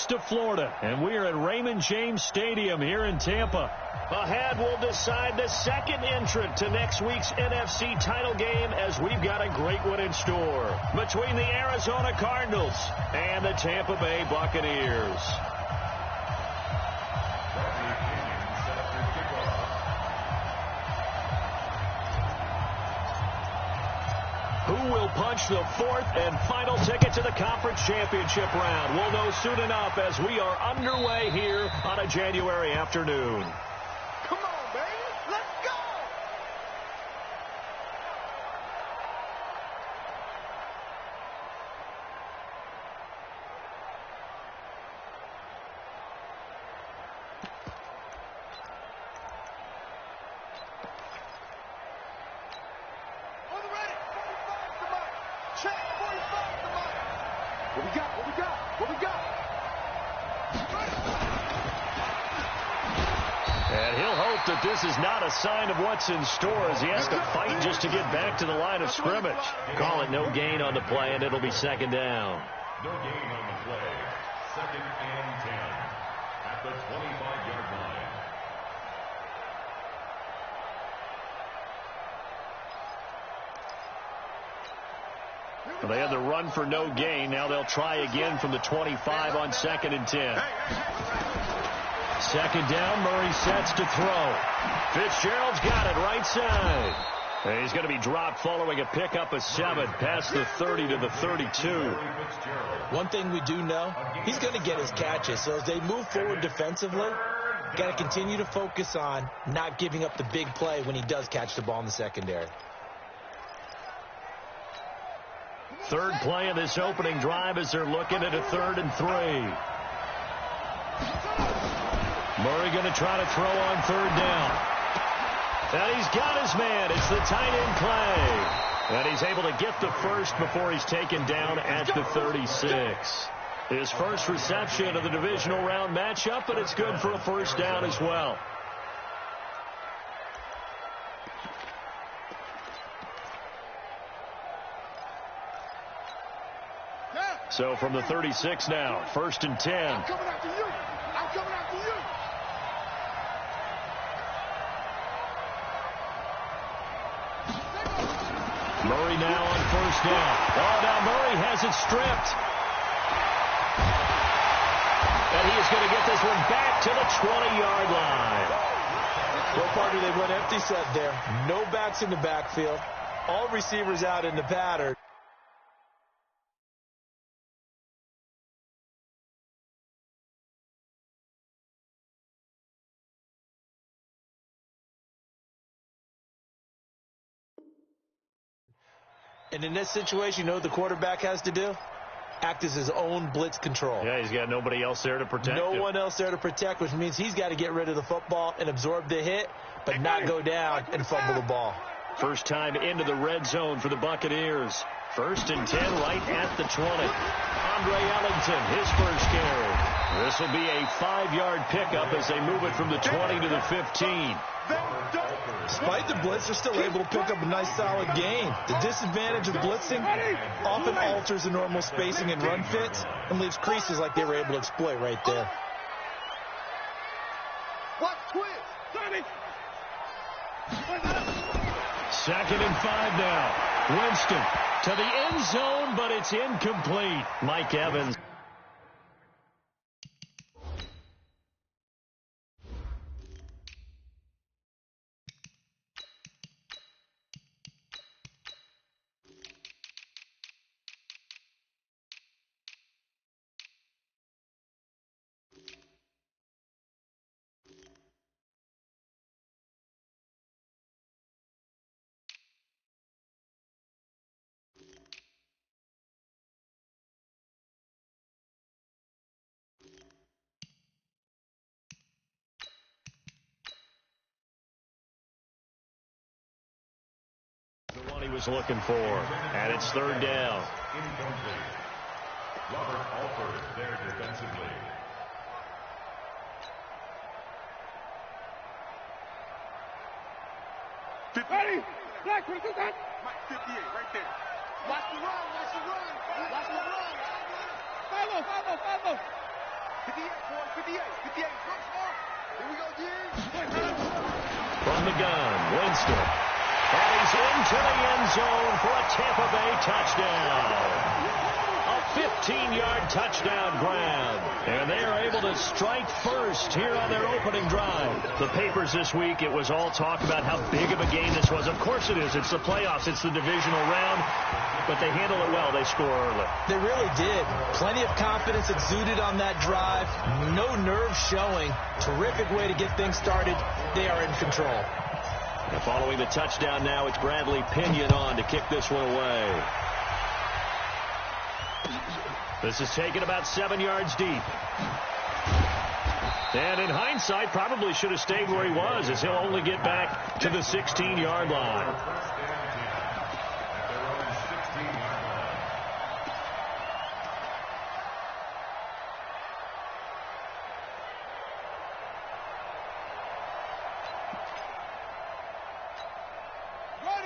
West of Florida, and we are at Raymond James Stadium here in Tampa. Ahead will decide the second entrant to next week's NFC title game, as we've got a great one in store between the Arizona Cardinals and the Tampa Bay Buccaneers. Who will punch the fourth and final ticket to the conference championship round? We'll know soon enough as we are underway here on a January afternoon. Come on, baby. Let's go. On the ready. 45 to Mike. Check. 45 to Mike. What we got? What we got? What we got? And he'll hope that this is not a sign of what's in store as he has to fight just to get back to the line of scrimmage. Call it no gain on the play, and it'll be second down. No gain on the play. Second and 10 at the 25-yard line. Well, they had the run for no gain. Now they'll try again from the 25 on second and 10. Second down, Murray sets to throw. Fitzgerald's got it right side. And he's going to be dropped following a pickup of 7 past the 30 to the 32. One thing we do know, he's going to get his catches. So as they move forward defensively, got to continue to focus on not giving up the big play when he does catch the ball in the secondary. Third play of this opening drive as they're looking at a 3rd and 3. Murray going to try to throw on 3rd down. And he's got his man. It's the tight end play. And he's able to get the first before he's taken down at the 36. His first reception of the divisional round matchup, but it's good for a first down as well. So from the 36 now, 1st and 10. I'm coming after you. I'm coming after you. Murray now on 1st down. Oh, now Murray has it stripped. And he is going to get this one back to the 20-yard line. Well, partner, they went empty set there. No backs in the backfield. All receivers out in the pattern. And in this situation, you know what the quarterback has to do? Act as his own blitz control. Yeah, he's got nobody else there to protect him. No one else there to protect, which means he's got to get rid of the football and absorb the hit, but not go down and fumble the ball. First time into the red zone for the Buccaneers. 1st and 10 right at the 20. Andre Ellington, his first carry. This will be a 5-yard pickup as they move it from the 20 to the 15. Despite the blitz, they're still able to pick up a nice solid gain. The disadvantage of blitzing often alters the normal spacing and run fits and leaves creases like they were able to exploit right there. What quiz? 2nd and 5 now. Winston to the end zone, but it's incomplete. Mike Evans. The one he was looking for. And it's 3rd down. Incomplete. Robert Alford there defensively. Ready? Black, what is that? Mike, 58, right there. Watch the run, watch the run. Watch the run. Follow. 58, 58. Here we go, Jim. From the gun, Winston. And he's into the end zone for a Tampa Bay touchdown. A 15-yard touchdown grab. And they are able to strike first here on their opening drive. The papers this week, it was all talk about how big of a game this was. Of course it is. It's the playoffs. It's the divisional round. But they handle it well. They score early. They really did. Plenty of confidence exuded on that drive. No nerves showing. Terrific way to get things started. They are in control. And following the touchdown now, it's Bradley Pinion on to kick this one away. This is taken about 7 yards deep. And in hindsight, probably should have stayed where he was, as he'll only get back to the 16-yard line.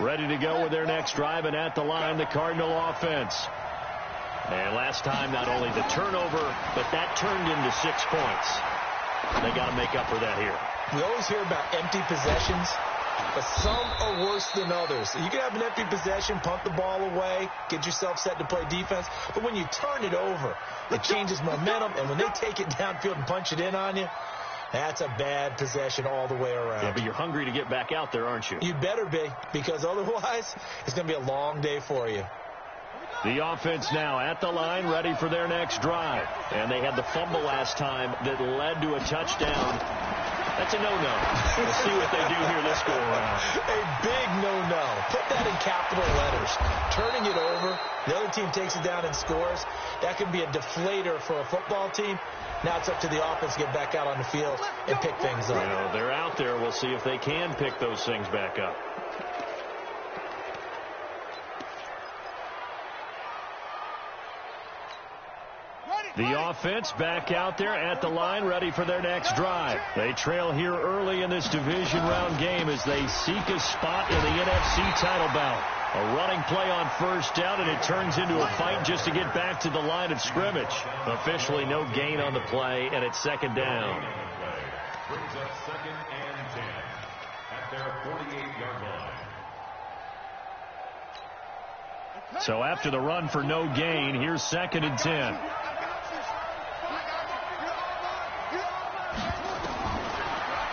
Ready to go with their next drive, and at the line, the Cardinal offense. And last time, not only the turnover, but that turned into 6 points. They got to make up for that here. We always hear about empty possessions, but some are worse than others. You can have an empty possession, punt the ball away, get yourself set to play defense, but when you turn it over, it changes momentum, and when they take it downfield and punch it in on you, that's a bad possession all the way around. Yeah, but you're hungry to get back out there, aren't you? You better be, because otherwise it's going to be a long day for you. The offense now at the line, ready for their next drive. And they had the fumble last time that led to a touchdown. That's a no-no. We'll see what they do here this go-around. A big no-no. Put that in capital letters. Turning it over, the other team takes it down and scores. That can be a deflator for a football team. Now it's up to the offense to get back out on the field and pick things up. Well, they're out there. We'll see if they can pick those things back up. The offense back out there at the line, ready for their next drive. They trail here early in this division round game as they seek a spot in the NFC title bout. A running play on first down, and it turns into a fight just to get back to the line of scrimmage. Officially no gain on the play, and it's second down. Brings up 2nd and 10 at their 48-yard line. So after the run for no gain, here's 2nd and 10.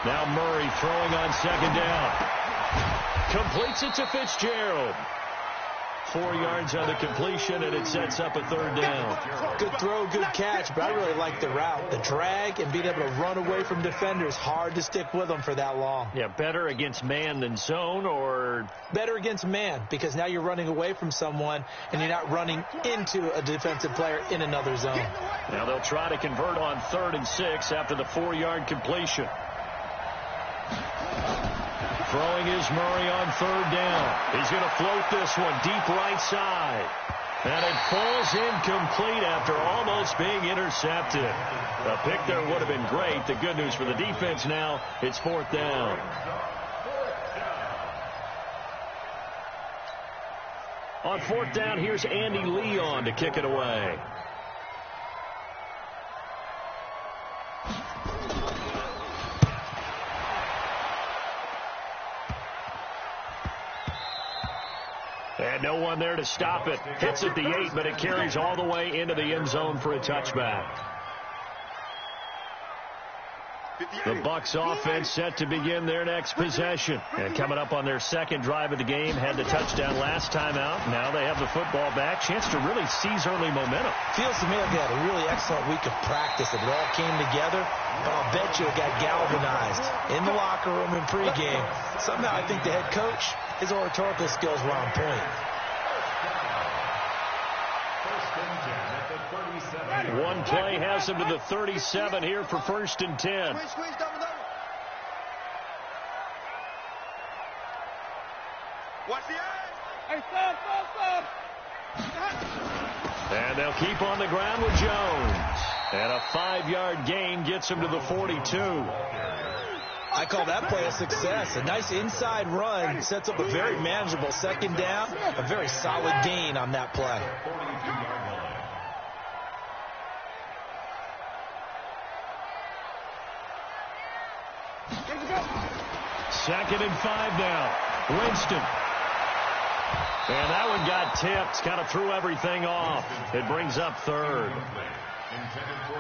Now Murray throwing on 2nd down. Completes it to Fitzgerald. 4 yards on the completion, and it sets up a 3rd down. Good throw, good catch, but I really like the route. The drag and being able to run away from defenders, hard to stick with them for that long. Yeah, better against man than zone, or? Better against man, because now you're running away from someone, and you're not running into a defensive player in another zone. Now they'll try to convert on 3rd and 6 after the 4-yard completion. Throwing is Murray on 3rd down. He's going to float this one deep right side. And it falls incomplete after almost being intercepted. A pick there would have been great. The good news for the defense now, it's 4th down. On 4th down, here's Andy Lee on to kick it away. And no one there to stop it. Hits at the 8, but it carries all the way into the end zone for a touchback. The Bucs offense set to begin their next possession. And coming up on their 2nd drive of the game, had the touchdown last time out. Now they have the football back. Chance to really seize early momentum. Feels to me like they had a really excellent week of practice. It all came together. But I'll bet you it got galvanized in the locker room in pregame. Somehow I think the head coach, his oratorical skills were on point. One play has him to the 37 here for 1st and 10. Watch the eyes. Hey, And they'll keep on the ground with Jones. And a 5-yard gain gets him to the 42. I call that play a success. A nice inside run sets up a very manageable 2nd down. A very solid gain on that play. 2nd and 5 now. Winston. And that one got tipped. Kind of threw everything off. It brings up 3rd.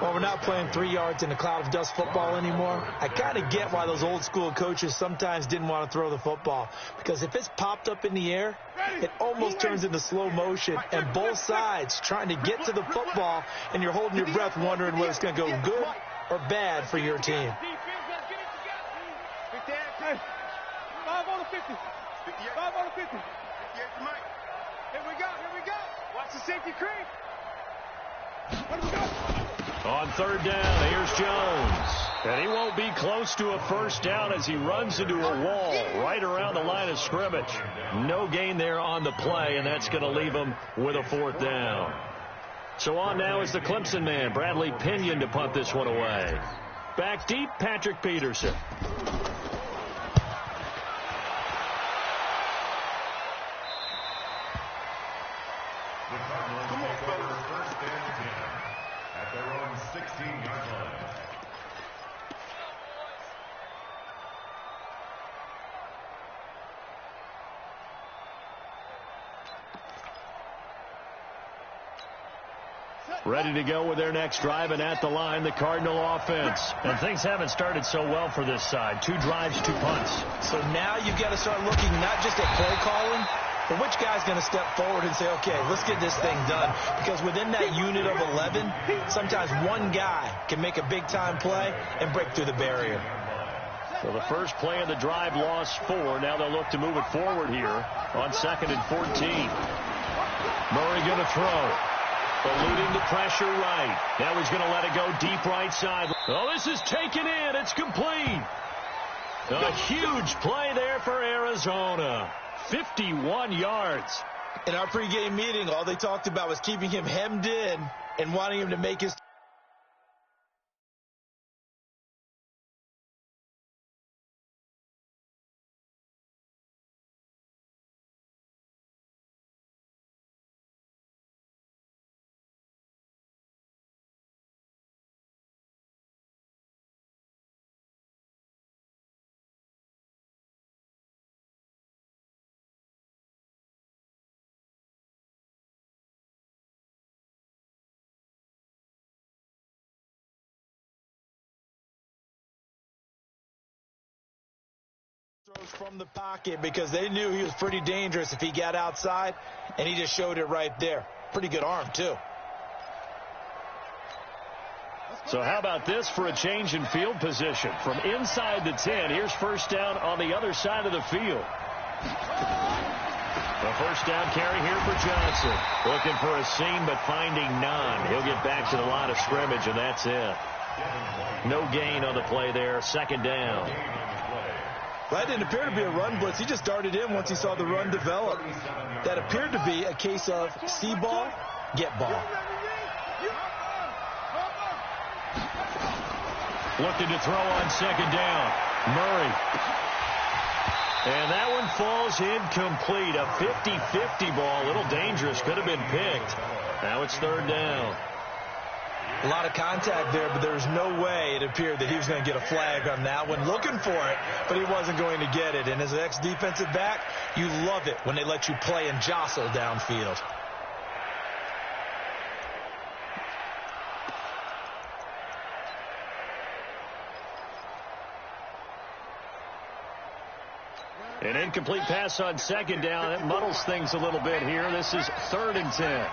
Well, we're not playing 3 yards in a cloud of dust football anymore. I kind of get why those old school coaches sometimes didn't want to throw the football. Because if it's popped up in the air, it almost turns into slow motion. And both sides trying to get to the football, and you're holding your breath wondering whether it's going to go good or bad for your team. 5 on the 50. 5 on the 50. 58 to Mike. Here we go. Watch the safety creep. On 3rd down, here's Jones. And he won't be close to a 1st down as he runs into a wall right around the line of scrimmage. No gain there on the play, and that's going to leave him with a 4th down. So on now is the Clemson man, Bradley Pinion, to punt this one away. Back deep, Patrick Peterson. Come on, fellas. 1st and 10 at their own 16-yard line. Ready to go with their next drive, and at the line, the Cardinal offense. And things haven't started so well for this side. 2 drives, 2 punts. So now you've got to start looking not just at play calling, but which guy's going to step forward and say, okay, let's get this thing done. Because within that unit of 11, sometimes one guy can make a big-time play and break through the barrier. So the first play of the drive lost 4. Now they'll look to move it forward here on 2nd and 14. Murray going to throw. Eluding the pressure right. Now he's going to let it go deep right side. Oh, this is taken in. It's complete. A huge play there for Arizona. 51 yards. In our pregame meeting, all they talked about was keeping him hemmed in and wanting him to make his... throws from the pocket because they knew he was pretty dangerous if he got outside, and he just showed it right there. Pretty good arm, too. So how about this for a change in field position? From inside the 10, here's 1st down on the other side of the field. The 1st down carry here for Johnson. Looking for a seam, but finding none. He'll get back to the line of scrimmage, and that's it. No gain on the play there. 2nd down. That didn't appear to be a run blitz. He just darted in once he saw the run develop. That appeared to be a case of see ball, get ball. Looking to throw on 2nd down. Murray. And that one falls incomplete. A 50-50 ball. A little dangerous. Could have been picked. Now it's 3rd down. A lot of contact there, but there was no way it appeared that he was going to get a flag on that one. Looking for it, but he wasn't going to get it. And as an ex-defensive back, you love it when they let you play and jostle downfield. An incomplete pass on 2nd down. It muddles things a little bit here. This is 3rd and 10.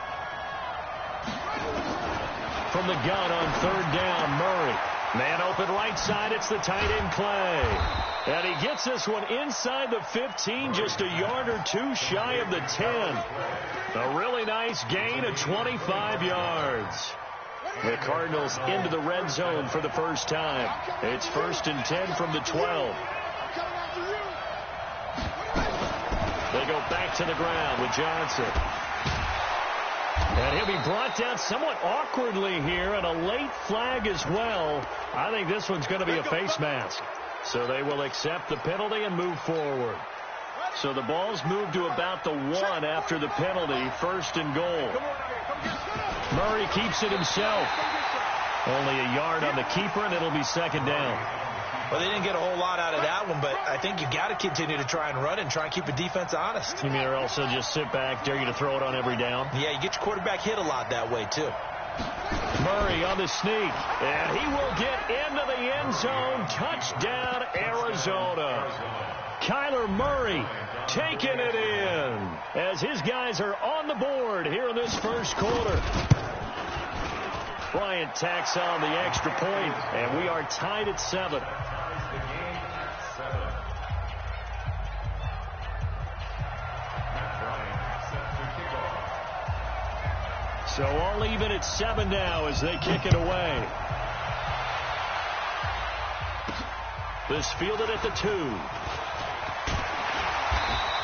From the gun on 3rd down, Murray. Man open right side. It's the tight end Clay. And he gets this one inside the 15, just a yard or 2 shy of the 10. A really nice gain of 25 yards. The Cardinals into the red zone for the first time. It's 1st and 10 from the 12. They go back to the ground with Johnson. And he'll be brought down somewhat awkwardly here, and a late flag as well. I think this one's going to be a face mask. So they will accept the penalty and move forward. So the ball's moved to about the 1 after the penalty, 1st and goal. Murray keeps it himself. Only a yard on the keeper, and it'll be 2nd down. Well, they didn't get a whole lot out of that one, but I think you got to continue to try and run it and try and keep the defense honest. You mean or also just sit back, dare you to throw it on every down? Yeah, you get your quarterback hit a lot that way, too. Murray on the sneak, and he will get into the end zone. Touchdown, Arizona. Kyler Murray taking it in as his guys are on the board here in this first quarter. Bryant tacks on the extra point, and we are tied at 7. So all even at 7 now as they kick it away. This fielded at the 2.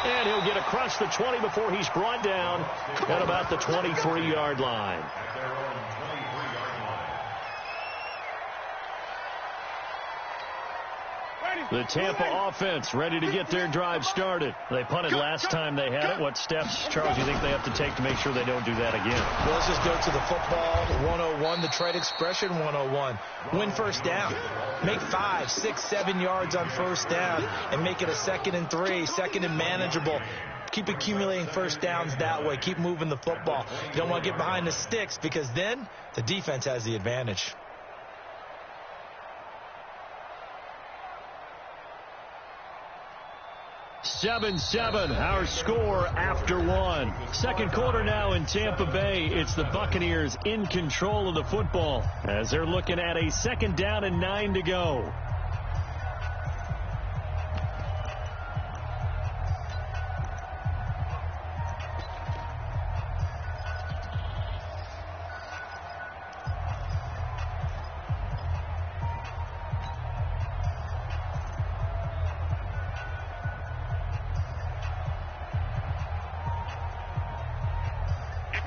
And he'll get across the 20 before he's brought down at about the 23-yard line. The Tampa offense ready to get their drive started. They punted last time they had it. What steps, Charles, do you think they have to take to make sure they don't do that again? Well, let's just go to the football 101, the trade expression 101. Win first down. Make 5, 6, 7 yards on first down and make it a 2nd and 3, 2nd and manageable. Keep accumulating first downs that way. Keep moving the football. You don't want to get behind the sticks because then the defense has the advantage. 7-7, our score after 1. Second quarter now in Tampa Bay. It's the Buccaneers in control of the football as they're looking at a 2nd down and 9 to go.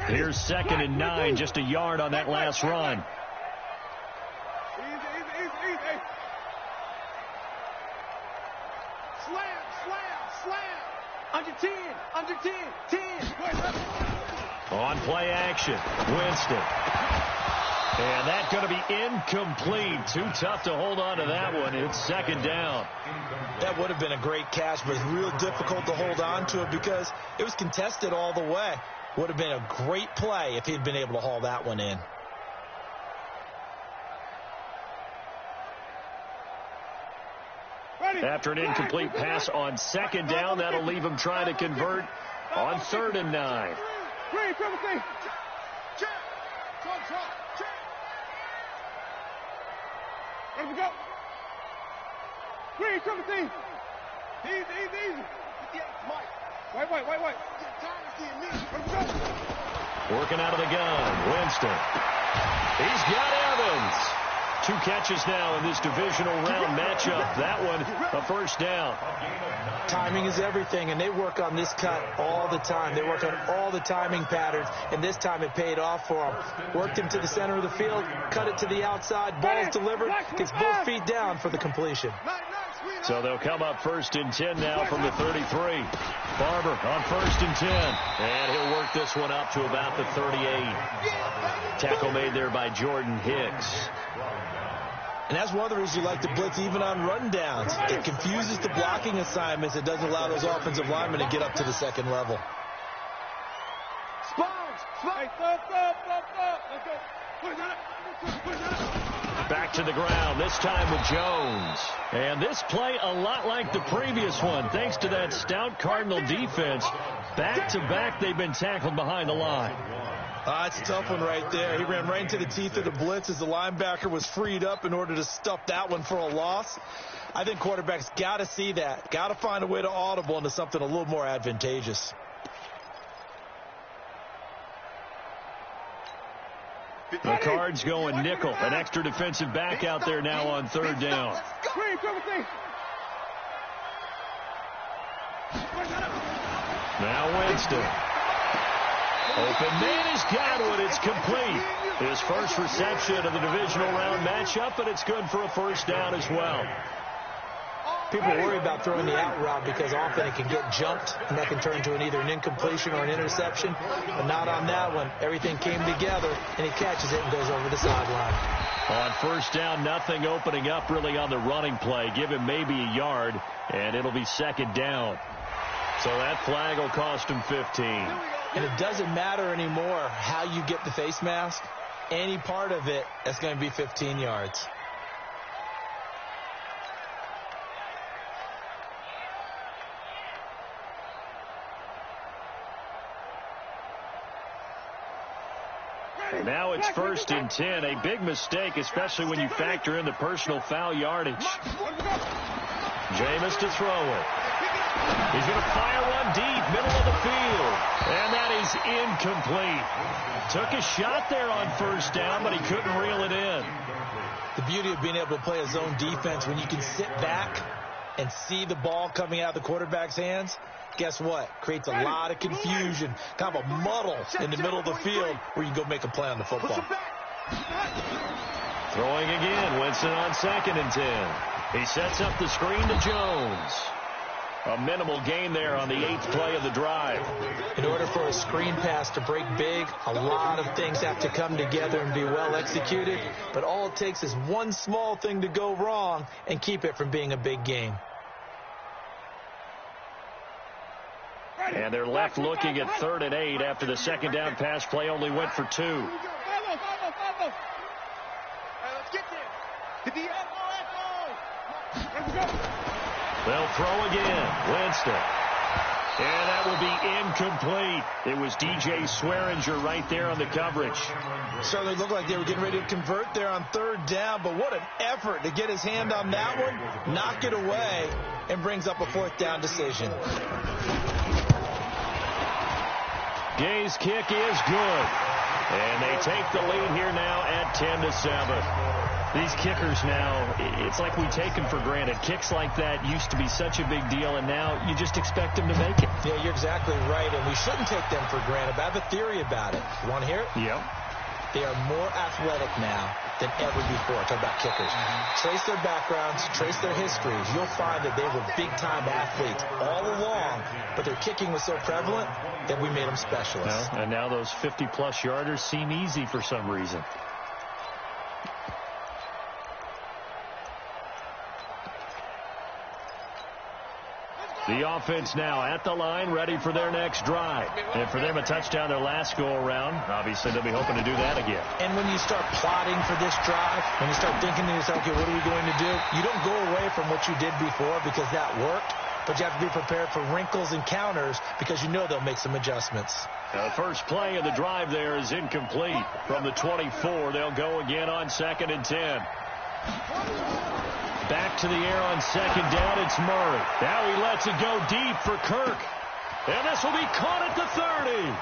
Here's 2nd and 9, just a yard on that last run. Easy. Slam. Under 10. On play action, Winston. And that's going to be incomplete. Too tough to hold on to that one. It's 2nd down. That would have been a great catch, but it's real difficult to hold on to it because it was contested all the way. Would have been a great play if he'd been able to haul that one in. After an incomplete pass on 2nd down, that'll leave him trying to convert on 3rd and 9. Let me go. Easy. Wait. Working out of the gun, Winston. He's got Evans. 2 catches now in this divisional round matchup. That one, a first down. Timing is everything, and they work on this cut all the time. They work on all the timing patterns, and this time it paid off for them. Worked him to the center of the field, cut it to the outside, ball's delivered, gets both feet down for the completion. So they'll come up 1st and 10 now from the 33. Barber on 1st and 10. And he'll work this one up to about the 38. Tackle made there by Jordan Hicks. And that's one of the reasons you like to blitz even on run downs. It confuses the blocking assignments. It doesn't allow those offensive linemen to get up to the 2nd level. Back to the ground, this time with Jones. And this play a lot like the previous one, thanks to that stout Cardinal defense. Back-to-back, they've been tackled behind the line. It's a tough one right there. He ran right into the teeth of the blitz as the linebacker was freed up in order to stuff that one for a loss. I think quarterbacks got to see that. Got to find a way to audible into something a little more advantageous. The Cards going nickel. An extra defensive back out there now on 3rd down. Now Winston. Open man is Godwin. It's complete. His first reception of the divisional round matchup, and it's good for a first down as well. People worry about throwing the out route because often it can get jumped, and that can turn into either an incompletion or an interception. But not on that one. Everything came together, and he catches it and goes over the sideline. On first down, nothing opening up really on the running play. Give him maybe a yard, and it'll be second down. So that flag will cost him 15. And it doesn't matter anymore how you get the face mask. Any part of it, that's going to be 15 yards. And now it's 1st and 10. A big mistake, especially when you factor in the personal foul yardage. Jameis to throw it. He's going to fire one deep, middle of the field. And that is incomplete. Took a shot there on first down, but he couldn't reel it in. The beauty of being able to play a zone defense when you can sit back and see the ball coming out of the quarterback's hands, guess what? Creates a lot of confusion, kind of a muddle in the middle of the field where you can go make a play on the football. Throwing again, Winston on 2nd and 10. He sets up the screen to Jones. A minimal gain there on the 8th play of the drive. In order for a screen pass to break big, a lot of things have to come together and be well executed. But all it takes is one small thing to go wrong and keep it from being a big game. And they're left looking at 3rd and 8 after the second down pass play only went for 2. Let's get there. To the They'll throw again. Winston. And that will be incomplete. It was DJ Swearinger right there on the coverage. Certainly looked like they were getting ready to convert there on 3rd down, but what an effort to get his hand on that one, knock it away, and brings up a 4th down decision. Gay's kick is good. And they take the lead here now at 10-7. These kickers now, it's like we take them for granted. Kicks like that used to be such a big deal, and now you just expect them to make it. Yeah, you're exactly right, and we shouldn't take them for granted. But I have a theory about it. You want to hear it? Yep. They are more athletic now than ever before. Talk about kickers. Trace their backgrounds, trace their histories. You'll find that they were big-time athletes all along, but their kicking was so prevalent that we made them specialists. Well, and now those 50-plus yarders seem easy for some reason. The offense now at the line, ready for their next drive. And for them, a touchdown their last go-around. Obviously, they'll be hoping to do that again. And when you start plotting for this drive, when you start thinking to yourself, okay, what are we going to do? You don't go away from what you did before because that worked, but you have to be prepared for wrinkles and counters because you know they'll make some adjustments. The first play of the drive there is incomplete. From the 24, they'll go again on 2nd and 10. Back to the air on 2nd down, it's Murray. Now he lets it go deep for Kirk. And this will be caught at the 30.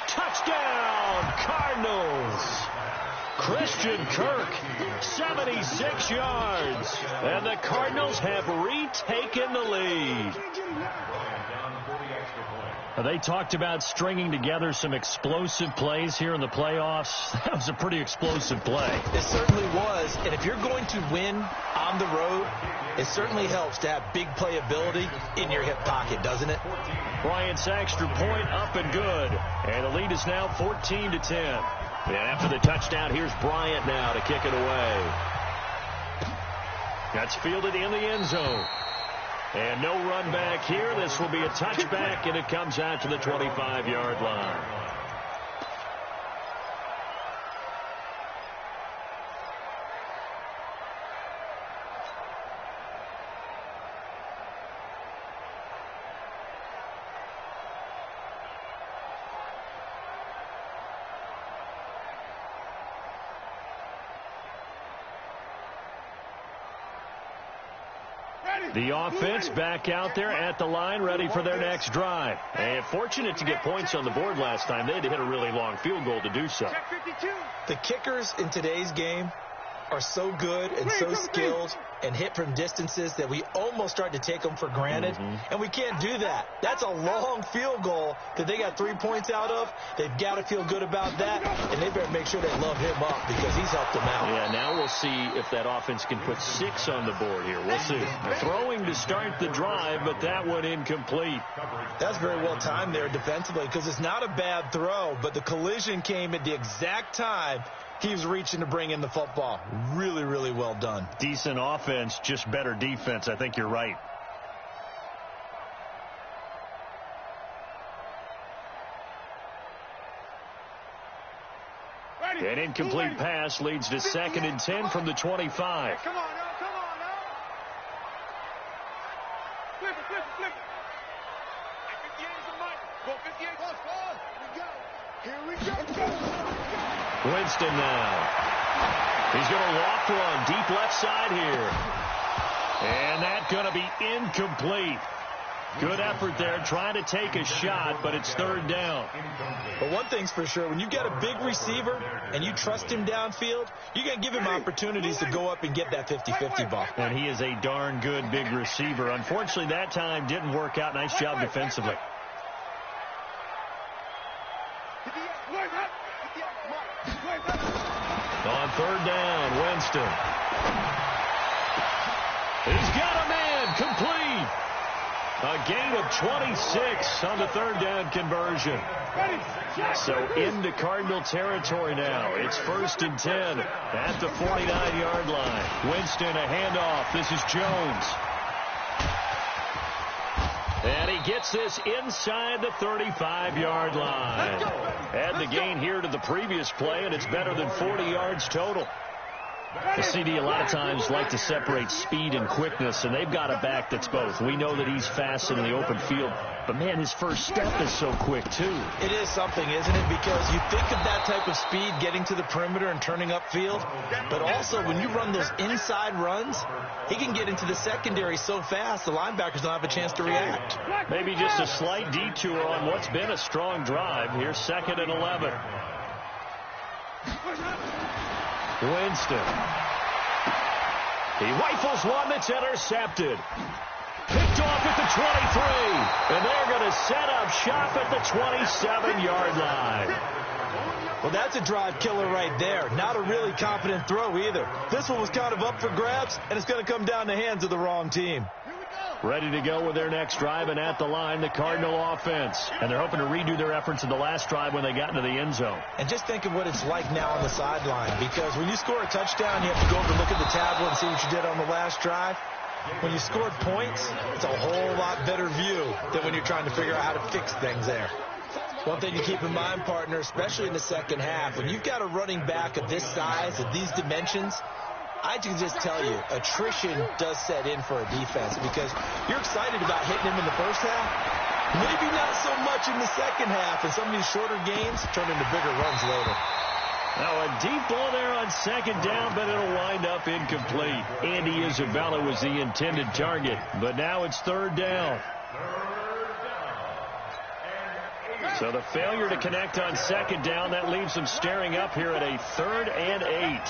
Touchdown, Cardinals. Christian Kirk, 76 yards. And the Cardinals have retaken the lead. They talked about stringing together some explosive plays here in the playoffs. That was a pretty explosive play. It certainly was. And if you're going to win on the road, it certainly helps to have big playability in your hip pocket, doesn't it? Bryant's extra point up and good. And the lead is now 14-10. And after the touchdown, here's Bryant now to kick it away. That's fielded in the end zone. And no run back here. This will be a touchback, and it comes out to the 25-yard line. The offense back out there at the line, ready for their next drive. And fortunate to get points on the board last time. They had to hit a really long field goal to do so. The kickers in today's game are so good and so skilled and hit from distances that we almost start to take them for granted, and we can't do that. That's a long field goal that they got 3 points out of. They've got to feel good about that, and they better make sure they love him up because he's helped them out. Yeah, now we'll see if that offense can put 6 on the board here. We'll see. Throwing to start the drive, but that one incomplete. That's very well timed there defensively because it's not a bad throw, but the collision came at the exact time he was reaching to bring in the football. Really, really well done. Decent offense, just better defense. I think you're right. An incomplete pass leads to 2nd and 10 from the 25. Come on now, come on now. Flip it, flip it, flip it. Hey, 58 is the mic. Go 58. Here we go. Here we go. Winston now. He's going to walk run deep left side here. And that's going to be incomplete. Good effort there, trying to take a shot, but it's 3rd down. But one thing's for sure, when you got a big receiver and you trust him downfield, you're going to give him opportunities to go up and get that 50-50 ball. And he is a darn good big receiver. Unfortunately, that time didn't work out. Nice job defensively. On 3rd down, Winston. He's got a man, complete. A gain of 26 on the 3rd down conversion. So into Cardinal territory now. It's 1st and 10 at the 49-yard line. Winston, a handoff. This is Jones. And he gets this inside the 35-yard line. Add the gain here to the previous play, and it's better than 40 yards total. The CD a lot of times like to separate speed and quickness, and they've got a back that's both. We know that he's fast in the open field, but, man, his first step is so quick, too. It is something, isn't it? Because you think of that type of speed getting to the perimeter and turning upfield, but also when you run those inside runs, he can get into the secondary so fast the linebackers don't have a chance to react. Maybe just a slight detour on what's been a strong drive. Here's 2nd and 11. Winston. He rifles one that's intercepted. Picked off at the 23. And they're going to set up shop at the 27-yard line. Well, that's a drive killer right there. Not a really confident throw either. This one was kind of up for grabs, and it's going to come down the hands of the wrong team. Ready to go with their next drive, and at the line, the Cardinal offense. And they're hoping to redo their efforts in the last drive when they got into the end zone. And just think of what it's like now on the sideline, because when you score a touchdown, you have to go over and look at the tablet and see what you did on the last drive. When you scored points, it's a whole lot better view than when you're trying to figure out how to fix things there. One thing to keep in mind, partner, especially in the second half, when you've got a running back of this size, of these dimensions, I can just tell you, attrition does set in for a defense because you're excited about hitting him in the first half. Maybe not so much in the second half, and some of these shorter games turn into bigger runs later. Now a deep ball there on 2nd down, but it'll wind up incomplete. Andy Isabella was the intended target, but now it's 3rd down. So the failure to connect on 2nd down, that leaves them staring up here at a 3rd and 8.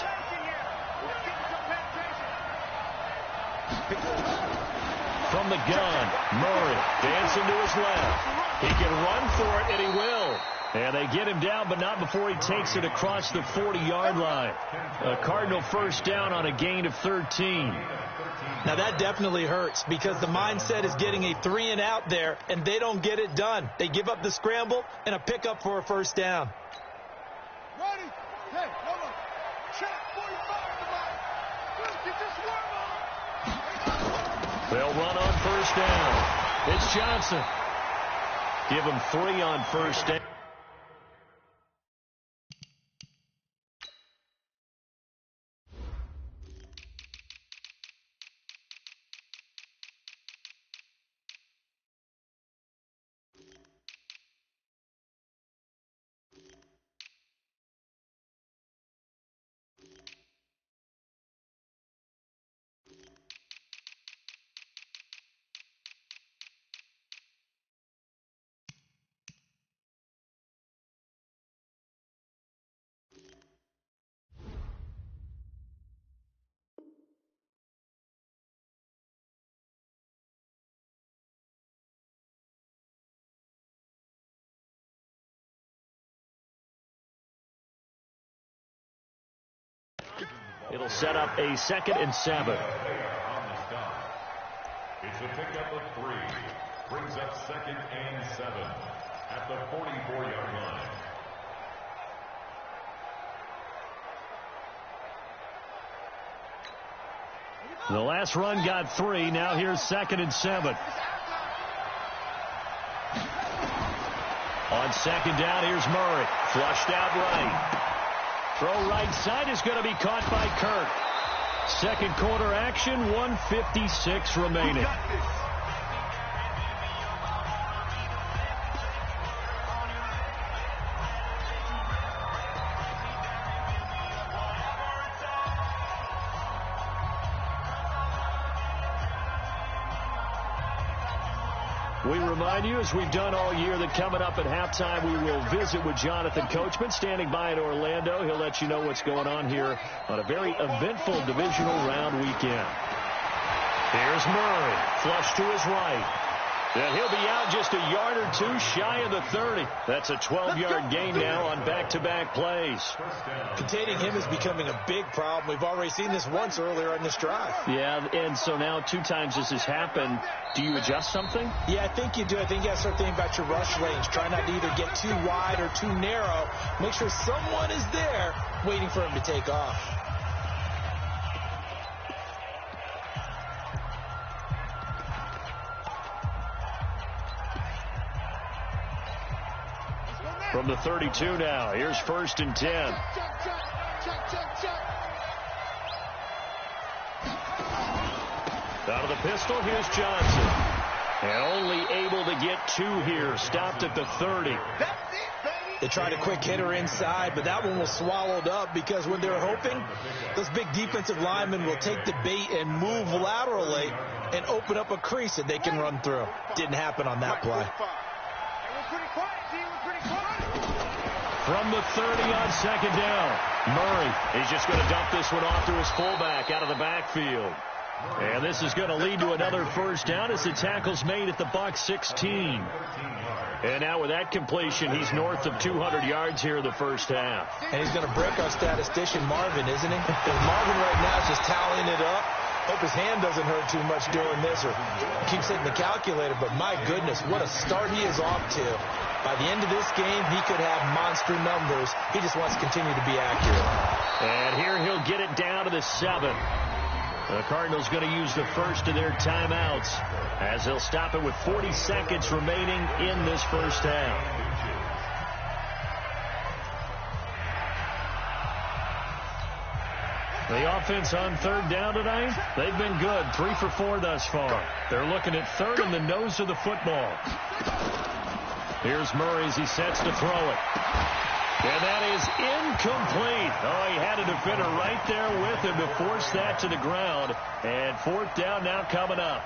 From the gun, Murray dancing to his left. He can run for it, and he will. And they get him down, but not before he takes it across the 40-yard line. A Cardinal 1st down on a gain of 13. Now that definitely hurts because the mindset is getting a 3-and-out there, and they don't get it done. They give up the scramble and a pickup for a 1st down. Ready? Hey, hold on. Check 45 to Mike. Get this one on. They'll run on 1st down. It's Johnson. Give him 3 on 1st down. It'll set up a 2nd and 7. It's a pickup of 3. Brings up 2nd and 7 at the 44-yard line. The last run got 3. Now here's 2nd and 7. On 2nd down, here's Murray. Flushed out right. Throw right side is going to be caught by Kirk. Second quarter action, 1:56 remaining. We remind you, as we've done all year, that coming up at halftime, we will visit with Jonathan Coachman, standing by in Orlando. He'll let you know what's going on here on a very eventful divisional round weekend. Here's Murray, flush to his right. And he'll be out just a yard or 2 shy of the 30. That's a 12-yard gain now on back-to-back plays. Containing him is becoming a big problem. We've already seen this once earlier in this drive. Yeah, and so now 2 times this has happened. Do you adjust something? Yeah, I think you do. I think you got to start thinking about your rush lanes. Try not to either get too wide or too narrow. Make sure someone is there waiting for him to take off. From the 32 now, here's 1st and 10. Out of the pistol, here's Johnson. And only able to get 2 here. Stopped at the 30. They tried a quick hitter inside, but that one was swallowed up because when they were hoping, those big defensive linemen will take the bait and move laterally and open up a crease that they can run through. Didn't happen on that play. From the 30 on 2nd down. Murray, he's just going to dump this one off to his fullback out of the backfield. And this is going to lead to another 1st down as the tackle's made at the Bucs 16. And now with that completion, he's north of 200 yards here in the 1st half. And he's going to break our statistician Marvin, isn't he? Marvin right now is just tallying it up. Hope his hand doesn't hurt too much doing this or keeps hitting the calculator, but my goodness, what a start he is off to. By the end of this game, he could have monster numbers. He just wants to continue to be accurate. And here he'll get it down to the 7. The Cardinals going to use the first of their timeouts as they'll stop it with 40 seconds remaining in this 1st half. The offense on 3rd down tonight, they've been good. 3 for 4 thus far. They're looking at 3rd in the nose of the football. Here's Murray as he sets to throw it. And that is incomplete. Oh, he had a defender right there with him to force that to the ground. And 4th down now coming up.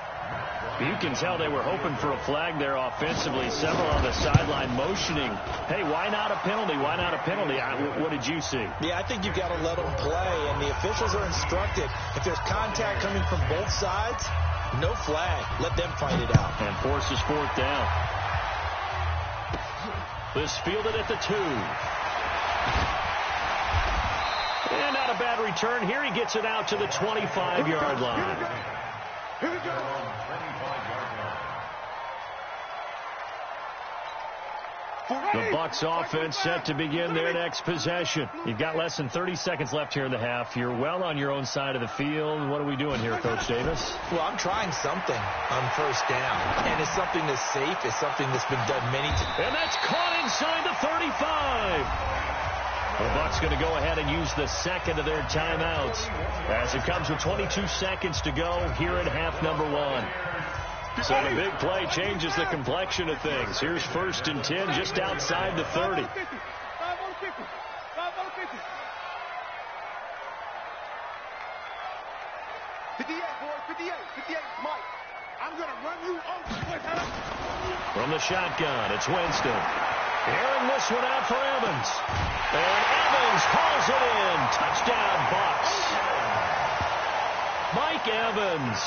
You can tell they were hoping for a flag there offensively. Several on the sideline motioning. Hey, why not a penalty? Why not a penalty? What did you see? Yeah, I think you've got to let them play. And the officials are instructed, if there's contact coming from both sides, no flag. Let them fight it out. And forces 4th down. This fielded at the 2. And not a bad return. Here he gets it out to the 25-yard line. Here we go. The Bucs offense set to begin their next possession. You've got less than 30 seconds left here in the half. You're well on your own side of the field. What are we doing here, Coach Davis? Well, I'm trying something on 1st down. And it's something that's safe. It's something that's been done many times. And that's caught inside the 35. The Bucs going to go ahead and use the 2nd of their timeouts as it comes with 22 seconds to go here in half number 1. So the big play changes the complexion of things. Here's 1st and 10 just outside the 30. 5 on 50. 58, boy, 58, Mike. I'm going to run you over. From the shotgun, it's Winston. Airing this one out for Evans. And Evans calls it in. Touchdown, Bucs. Mike Evans,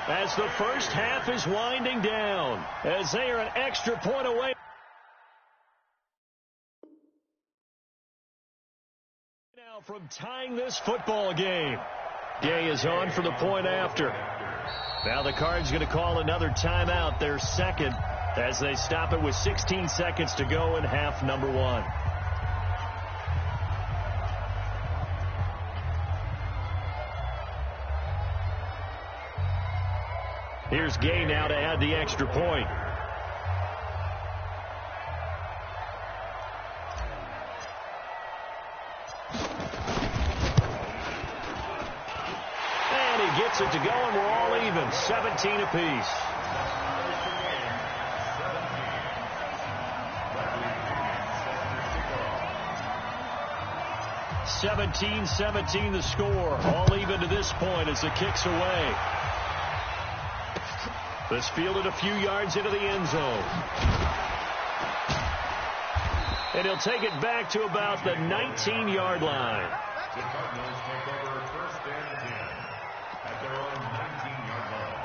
as the 1st half is winding down, as they are an extra point away. Now from tying this football game. Gay is on for the point after. Now the Cards going to call another timeout, their second, as they stop it with 16 seconds to go in half number one. Here's Gay now to add the extra point. And he gets it to go, and we're all even, 17 apiece. (17-17) the score. All even to this point as the kick's away. This fielded a few yards into the end zone. And he'll take it back to about the 19-yard line. The Cardinals take over first and 10 at their own 19-yard line.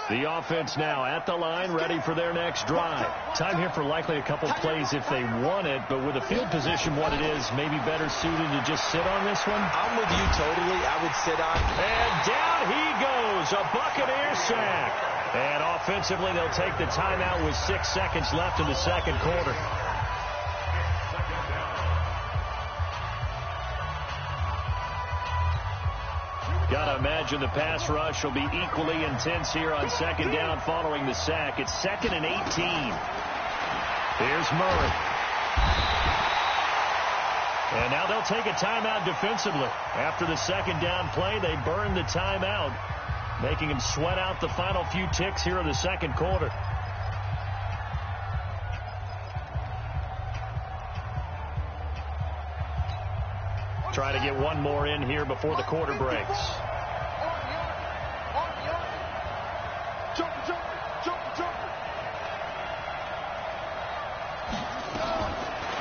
The offense now at the line, ready for their next drive. Time here for likely a couple plays if they want it, but with the field position what it is, maybe better suited to just sit on this one? I'm with you totally. I would sit on. And down he goes, a Buccaneer sack. And offensively, they'll take the timeout with 6 seconds left in the second quarter. Gotta imagine the pass rush will be equally intense here on second down following the sack. It's 2nd and 18. Here's Murray. And now they'll take a timeout defensively. After the second down play, they burn the timeout, making them sweat out the final few ticks here in the second quarter. Try to get one more in here before the quarter breaks.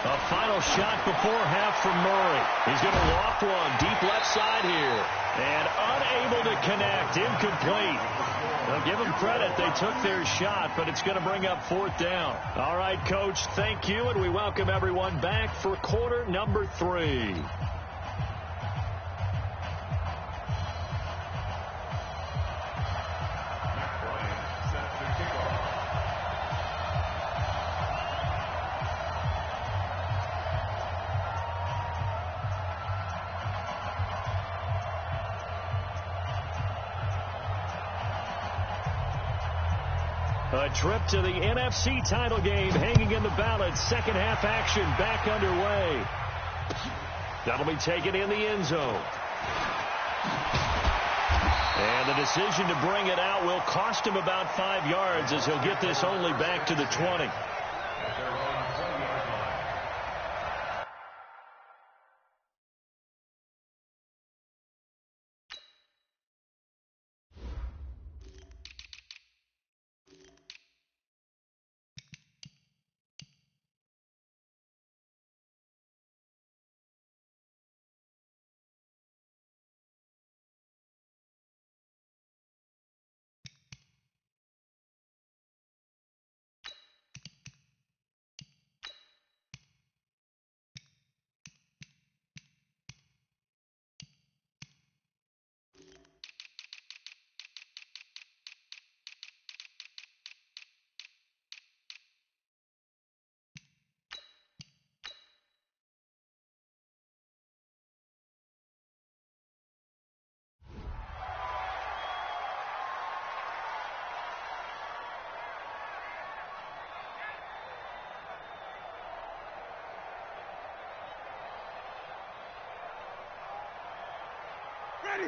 A final shot before half from Murray. He's going to loft one deep left side here. And unable to connect. Incomplete. Now give them credit. They took their shot, but it's going to bring up 4th down. All right, Coach, thank you, and we welcome everyone back for quarter number 3. A trip to the NFC title game hanging in the balance. Second half action back underway. That'll be taken in the end zone. And the decision to bring it out will cost him about 5 yards as he'll get this only back to the 20.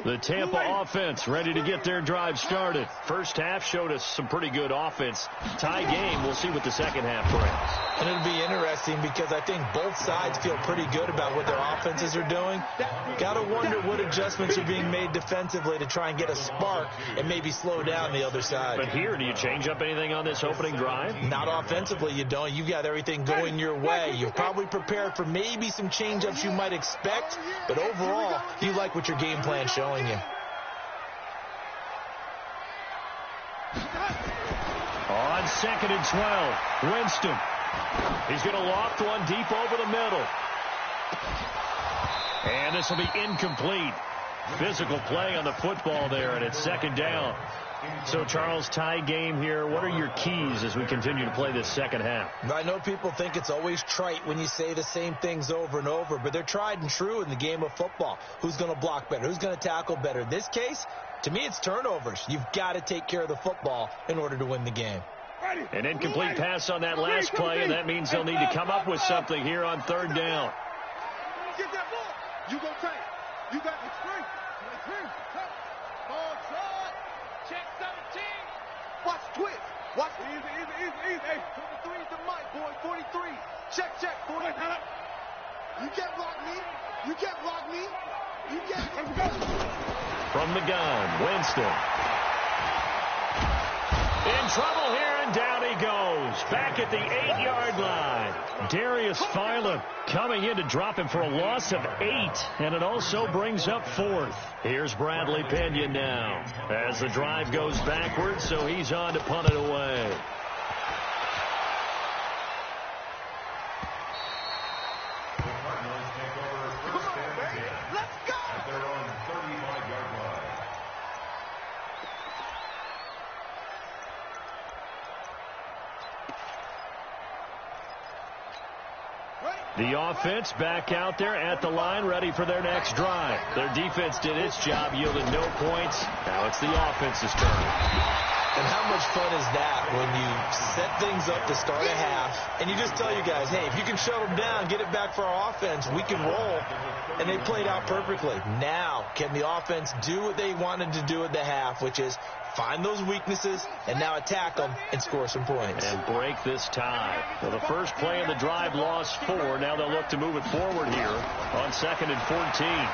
The Tampa offense ready to get their drive started. First half showed us some pretty good offense. Tie game. We'll see what the second half brings. And it'll be interesting because I think both sides feel pretty good about what their offenses are doing. Got to wonder what adjustments are being made defensively to try and get a spark and maybe slow down the other side. But here, do you change up anything on this opening drive? Not offensively, you don't. You got everything going your way. You're probably prepared for maybe some change-ups you might expect, but overall, you like what your game plan's showing you. On 2nd and 12, Winston. He's going to loft one deep over the middle. And this will be incomplete. Physical play on the football there, and it's 2nd down. So, Charles, tie game here. What are your keys as we continue to play this second half? I know people think it's always trite when you say the same things over and over, but they're tried and true in the game of football. Who's going to block better? Who's going to tackle better? In this case, to me, it's turnovers. You've got to take care of the football in order to win the game. An incomplete pass on that last play, and that means they'll need to come up with something here on 3rd down. Get that ball. You go tight. You got the strength. Ball shot. Check 17. Watch twist. Watch. Easy. Hey, 43 is the mic, boy. 43. Check. 40. You can't block me. You can't. Let's go. From the gun, Winston. In trouble here, and down he goes. Back at the 8-yard line. Darius Philo coming in to drop him for a loss of 8, and it also brings up 4th. Here's Bradley Pena now as the drive goes backwards, so he's on to punt it away. The offense back out there at the line, ready for their next drive. Their defense did its job, yielded no points. Now it's the offense's turn. And how much fun is that when you set things up to start a half, and you just tell you guys, hey, if you can shut them down, get it back for our offense, we can roll. And they played out perfectly. Now, can the offense do what they wanted to do at the half, which is find those weaknesses and now attack them and score some points. And break this tie. Well, the first play of the drive lost 4. Now they'll look to move it forward here on 2nd and 14.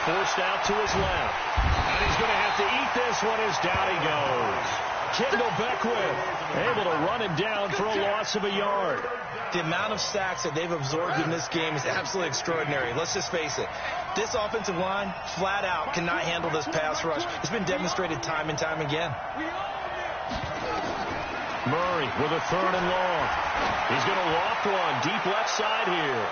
Forced out to his left. And he's going to have to eat this one as down he goes. Kendall Beckwith able to run him down for a loss of a yard. The amount of sacks that they've absorbed in this game is absolutely extraordinary. Let's just face it. This offensive line, flat out, cannot handle this pass rush. It's been demonstrated time and time again. Murray with a 3rd and long. He's going to loft one deep left side here.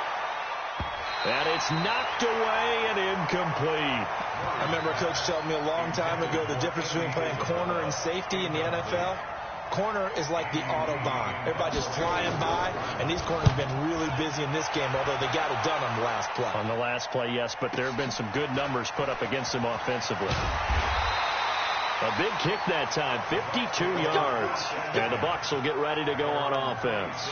And it's knocked away and incomplete. I remember a coach telling me a long time ago the difference between playing corner and safety in the NFL. Corner is like the Autobahn. Everybody just flying by, and these corners have been really busy in this game, although they got it done on the last play. On the last play, yes, but there have been some good numbers put up against them offensively. A big kick that time, 52 yards. And the Bucs will get ready to go on offense.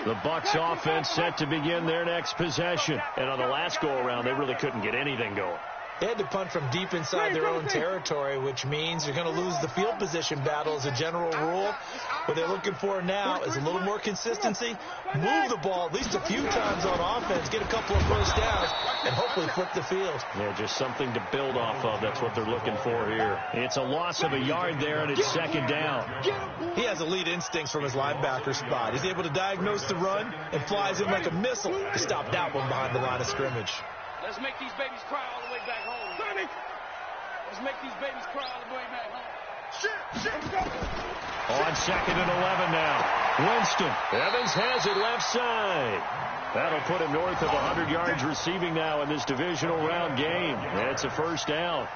The Bucs offense set to begin their next possession. And on the last go-around, they really couldn't get anything going. They had to punt from deep inside their own territory, which means you're going to lose the field position battle as a general rule. What they're looking for now is a little more consistency, move the ball at least a few times on offense, get a couple of first downs, and hopefully flip the field. Yeah, just something to build off of. That's what they're looking for here. It's a loss of a yard there, and it's 2nd down. He has elite instincts from his linebacker spot. He's able to diagnose the run and flies in like a missile to stop that one behind the line of scrimmage. Let's make these babies cry all the way back home. Let's make these babies cry all the way back home. On 2nd and 11 now. Winston. Evans has it left side. That'll put him north of 100 yards receiving now in this divisional round game. It's a first down.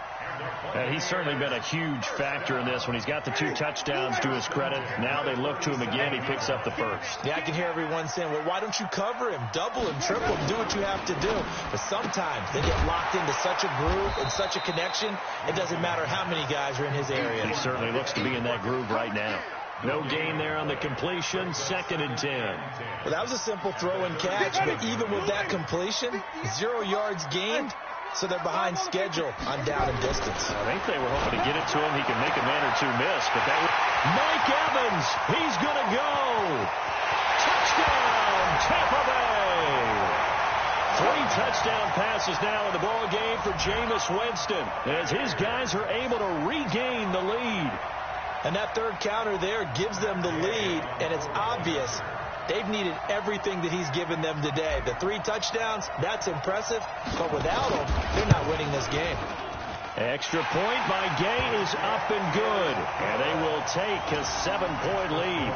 And he's certainly been a huge factor in this when he's got the 2 touchdowns to his credit. Now they look to him again. He picks up the first. Yeah, I can hear everyone saying, well, why don't you cover him? Double him, triple him, do what you have to do. But sometimes they get locked into such a groove and such a connection, it doesn't matter how many guys are in his area. He certainly looks to be in that groove right now. No gain there on the completion. 2nd and 10. Well, that was a simple throw and catch, but even with that completion, 0 yards gained. So they're behind schedule on down and distance. I think they were hoping to get it to him. He can make a man or 2 miss, but that was Mike Evans. He's going to go. Touchdown, Tampa Bay. 3 touchdown passes now in the ball game for Jameis Winston as his guys are able to regain the lead. And that 3rd counter there gives them the lead, and it's obvious they've needed everything that he's given them today. The 3 touchdowns, that's impressive, but without them, they're not winning this game. Extra point by Gay is up and good. And they will take a 7-point lead.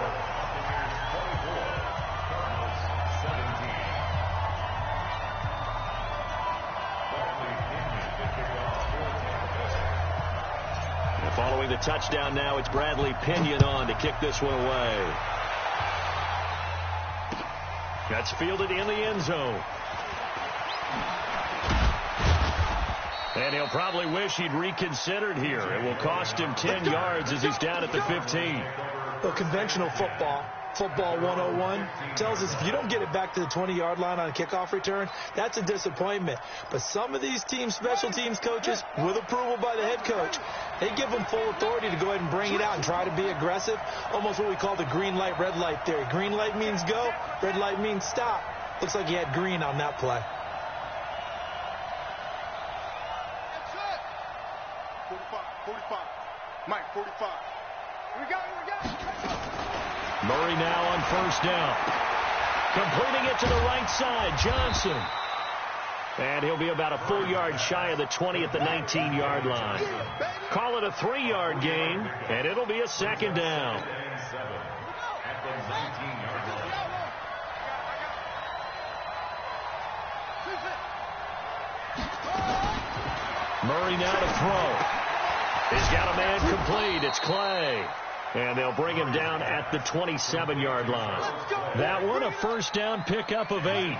And following the touchdown now, it's Bradley Pinion on to kick this one away. That's fielded in the end zone. And he'll probably wish he'd reconsidered here. It will cost him 10 yards as he's down at the 15. Well, conventional football 101, tells us if you don't get it back to the 20-yard line on a kickoff return, that's a disappointment. But some of these teams, special teams coaches, with approval by the head coach, they give them full authority to go ahead and bring it out and try to be aggressive. Almost what we call the green light, red light theory. Green light means go, red light means stop. Looks like he had green on that play. 45. Mike, 45. We got it. Murray now on first down. Completing it to the right side, Johnson. And he'll be about a full yard shy of the 20 at the 19-yard line. Call it a 3-yard gain, and it'll be a second down. Murray now to throw. He's got a man complete. It's Clay. And they'll bring him down at the 27-yard line. That one, a first down pickup of 8.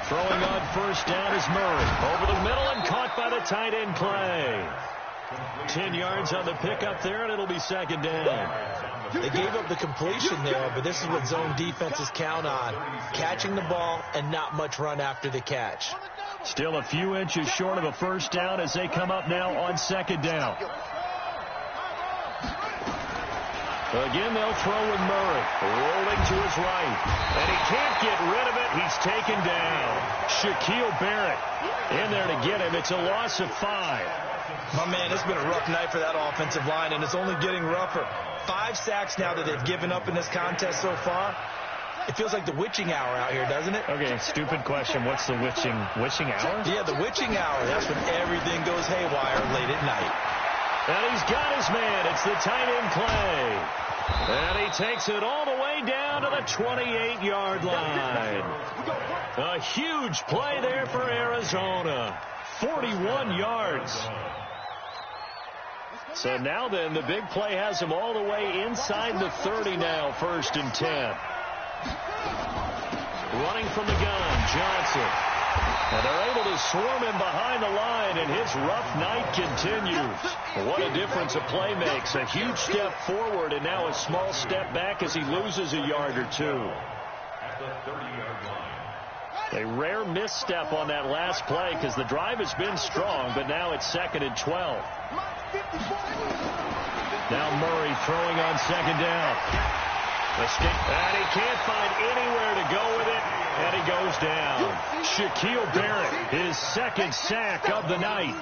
Throwing on first down is Murray. Over the middle and caught by the tight end Clay. 10 yards on the pickup there, and it'll be second down. They gave up the completion there, but this is what zone defenses count on. Catching the ball and not much run after the catch. Still a few inches short of a first down as they come up now on second down. Again, they'll throw with Murray. Rolling to his right. And he can't get rid of it. He's taken down. Shaquille Barrett in there to get him. It's a loss of 5. My man, it's been a rough night for that offensive line, and it's only getting rougher. 5 sacks now that they've given up in this contest so far. It feels like the witching hour out here, doesn't it? Okay, stupid question. What's the witching hour? Yeah, the witching hour. That's when everything goes haywire late at night. And he's got his man. It's the tight end Clay. And he takes it all the way down to the 28-yard line. A huge play there for Arizona. 41 yards. So now then, the big play has him all the way inside the 30 now, 1st and 10. Running from the gun, Johnson. And they're able to swarm him behind the line, and his rough night continues. What a difference a play makes. A huge step forward and now a small step back as he loses a yard or two. A rare misstep on that last play because the drive has been strong, but now it's 2nd and 12. Now Murray throwing on second down. And he can't find anywhere to go with it, and he goes down. Shaquille Barrett, his 2nd sack of the night.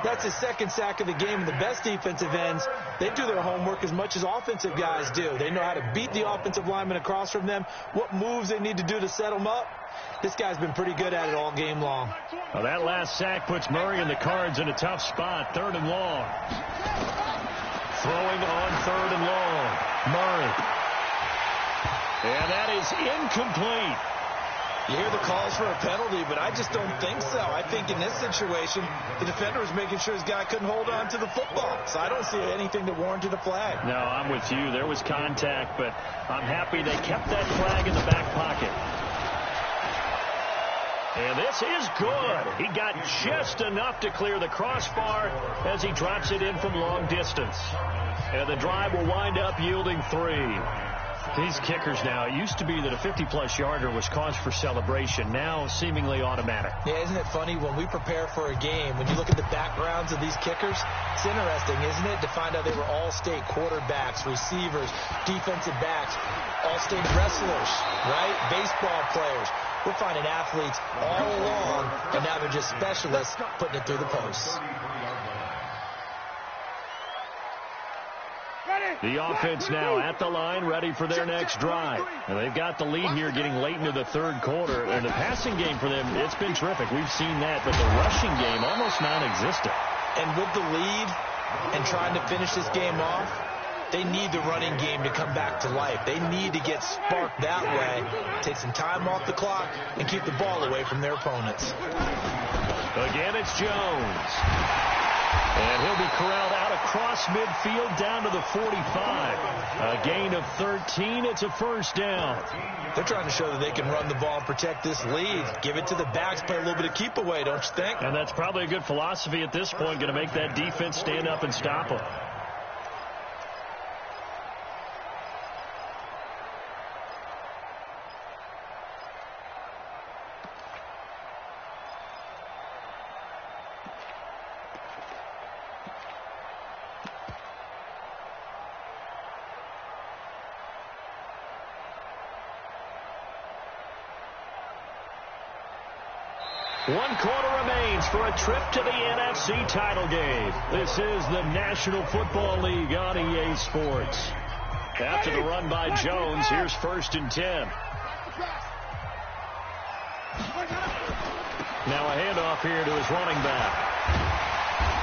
That's his 2nd sack of the game, and the best defensive ends, they do their homework as much as offensive guys do. They know how to beat the offensive lineman across from them, what moves they need to do to set them up. This guy's been pretty good at it all game long. Well, that last sack puts Murray and the Cards in a tough spot, 3rd and long. Throwing on 3rd and long. Murray. And that is incomplete. You hear the calls for a penalty, but I just don't think so. I think in this situation, the defender was making sure his guy couldn't hold on to the football. So I don't see anything that warranted a flag. No, I'm with you. There was contact, but I'm happy they kept that flag in the back pocket. And this is good. He got just enough to clear the crossbar as he drops it in from long distance. And the drive will wind up yielding 3. These kickers now, it used to be that a 50-plus yarder was cause for celebration. Now, seemingly automatic. Yeah, isn't it funny when we prepare for a game, when you look at the backgrounds of these kickers, it's interesting, isn't it, to find out they were all-state quarterbacks, receivers, defensive backs, all-state wrestlers, right? Baseball players. We're finding athletes all along, and now they're just specialists putting it through the posts. Ready? The offense now at the line, ready for their next drive. And they've got the lead here getting late into the third quarter. And the passing game for them, it's been terrific. We've seen that. But the rushing game, almost non-existent. And with the lead and trying to finish this game off, they need the running game to come back to life. They need to get sparked that way, take some time off the clock, and keep the ball away from their opponents. Again, it's Jones. And he'll be corralled out across midfield down to the 45. A gain of 13. It's a first down. They're trying to show that they can run the ball and protect this lead. Give it to the backs, play a little bit of keep away, don't you think? And that's probably a good philosophy at this point, going to make that defense stand up and stop them. One quarter remains for a trip to the NFC title game. This is the National Football League on EA Sports. After the run by Jones, here's 1st and 10. Now a handoff here to his running back.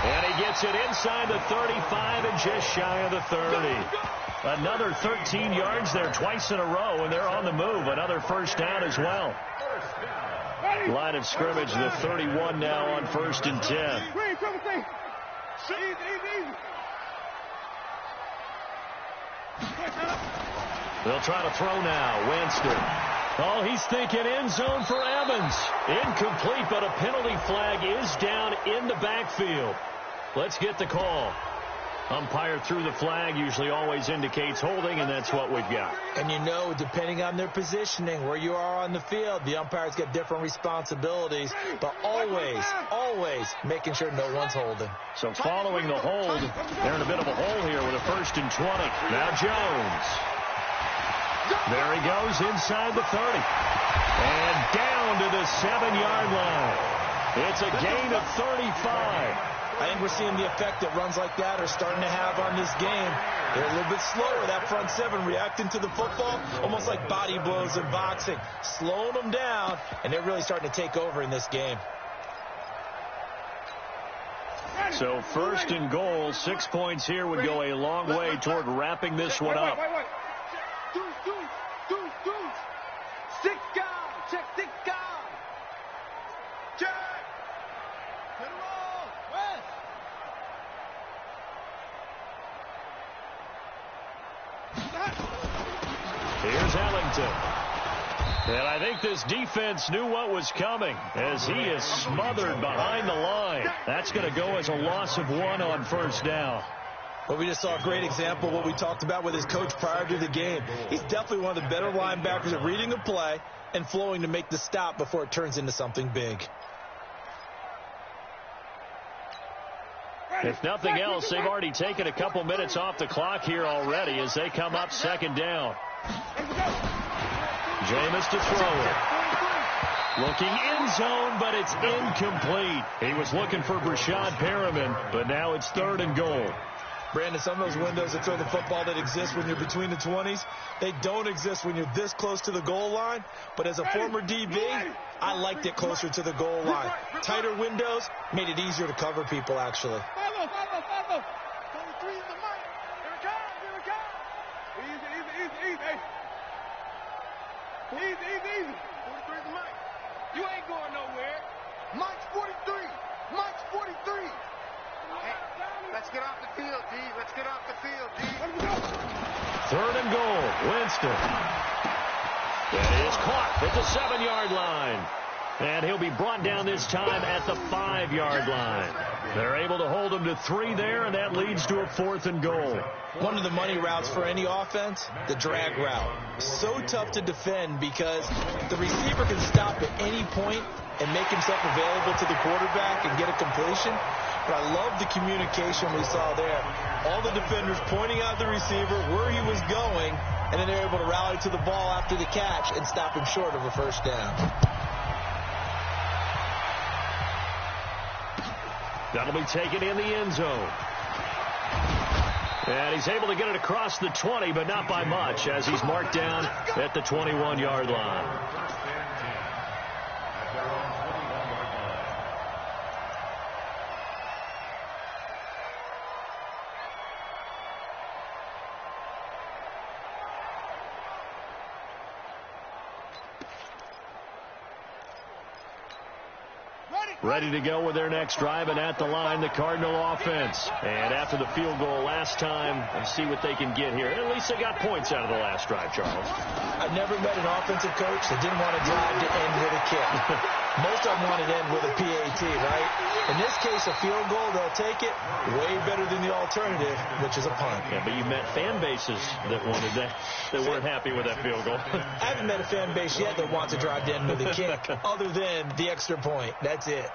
And he gets it inside the 35 and just shy of the 30. Another 13 yards there twice in a row, and they're on the move. Another first down as well. Line of scrimmage, the 31 now on 1st and 10. They'll try to throw now. Winston. Oh, he's thinking end zone for Evans. Incomplete, but a penalty flag is down in the backfield. Let's get the call. Umpire threw the flag, usually always indicates holding, and that's what we've got. And you know, depending on their positioning, where you are on the field, the umpires get different responsibilities, but always making sure no one's holding. So following the hold, they're in a bit of a hole here with a 1st and 20. Now Jones. There he goes inside the 30. And down to the 7-yard line. It's a gain of 35. I think we're seeing the effect that runs like that are starting to have on this game. They're a little bit slower, that front seven, reacting to the football, almost like body blows in boxing, slowing them down, and they're really starting to take over in this game. So 1st and goal, 6 points here would go a long way toward wrapping this one up. Six guys. Check 6 guys. Check. Hit it all. West. Here's Ellington. And I think this defense knew what was coming as he is smothered behind the line. That's going to go as a loss of 1 on 1st down. Well, we just saw a great example of what we talked about with his coach prior to the game. He's definitely one of the better linebackers at reading a play and flowing to make the stop before it turns into something big. If nothing else, they've already taken a couple minutes off the clock here already as they come up 2nd down. Jameis to throw it. Looking in zone, but it's incomplete. He was looking for Brashad Perriman, but now it's 3rd and goal. Brandon, some of those windows that throw the football that exist when you're between the 20s, they don't exist when you're this close to the goal line. But as a former DB, I liked it closer to the goal line. Tighter windows made it easier to cover people, actually. Follow. 23 in the mic. Here it comes. Easy. Easy. 43 in the mic. You ain't going nowhere. Mike's 43. Mike's 43. Hey, let's get off the field, D. Let's get off the field, D. 3rd and goal. Winston. It is caught at the 7-yard line. And he'll be brought down this time at the 5-yard line. They're able to hold him to 3 there, and that leads to a 4th and goal. One of the money routes for any offense, the drag route. So tough to defend because the receiver can stop at any point and make himself available to the quarterback and get a completion. But I love the communication we saw there. All the defenders pointing out the receiver, where he was going, and then they're able to rally to the ball after the catch and stop him short of a 1st down. That'll be taken in the end zone. And he's able to get it across the 20, but not by much, as he's marked down at the 21-yard line. First and 10 at their own 21-yard line. Ready to go with their next drive, and at the line, the Cardinal offense. And after the field goal last time, let's see what they can get here. At least they got points out of the last drive, Charles. I've never met an offensive coach that didn't want to drive to end with a kick. Most of them want to end with a PAT, right? In this case, a field goal, they'll take it. Way better than the alternative, which is a punt. Yeah, but you met fan bases that wanted that weren't happy with that field goal. I haven't met a fan base yet that wants to drive to end with a kick, other than the extra point. That's it.